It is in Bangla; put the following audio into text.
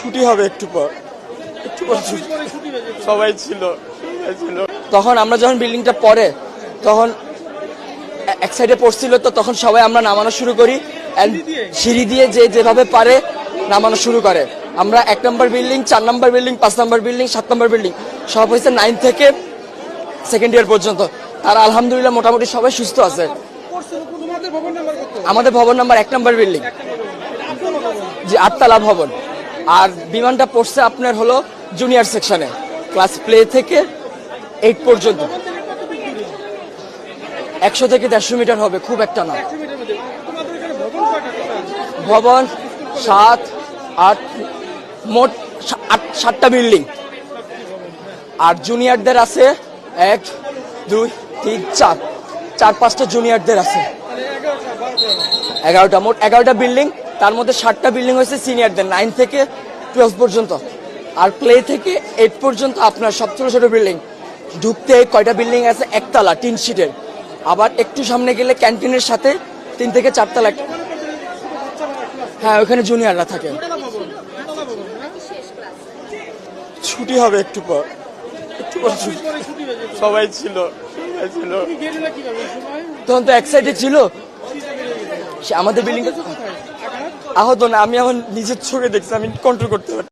ছুটি হবে একটু পর, সবাই ছিল। তখন আমরা যখন বিল্ডিংটা পড়ে তখন এক সাইডে পড়ছিল, তো তখন সবাই আমরা নামানো শুরু করি, সিঁড়ি দিয়ে যে যেভাবে পারে নামানো শুরু করে। আমরা 1 নম্বর বিল্ডিং, 4 নম্বর বিল্ডিং, 5 নম্বর বিল্ডিং, 7 নম্বর বিল্ডিং সব হয়েছে 9 থেকে সেকেন্ড ইয়ার পর্যন্ত। আর আলহামদুলিল্লাহ মোটামুটি সবাই সুস্থ আছে। আমাদের ভবন নাম্বার 1 নম্বর বিল্ডিং, যে 8তলা ভবন। আর বিমানটা পড়ছে আপনার হলো জুনিয়র সেকশনে, ক্লাস প্লে থেকে 8 পর্যন্ত। 100 থেকে 150 মিটার হবে, খুব একটা না। ভবন 7, 8, মোট 7টা বিল্ডিং। আর জুনিয়রদের আছে 1, 2, 3, 4, 4-5টা জুনিয়রদের আছে। 11টা, মোট 11টা বিল্ডিং। তার মধ্যে 7টা বিল্ডিং হয়েছে সিনিয়রদের, 9 থেকে 12 পর্যন্ত। আর প্লে থেকে 8 পর্যন্ত আপনার সব ছোট ছোট বিল্ডিং। ঢুকতে কয়টা বিল্ডিং আছে, 1তলা টিন শিটের। আবার একটু সামনে গেলে ক্যান্টিনের সাথে 3 থেকে 4 তলা। হ্যাঁ, ওখানে জুনিয়ররা থাকে। ছুটি হবে একটু পর, সবাই ছিল। তখন তো এক সাইডে ছিল, আমাদের বিল্ডিং আহত না। আমি আমার নিজের চোখে দেখছি, আমি কন্ট্রোল করতে পারি।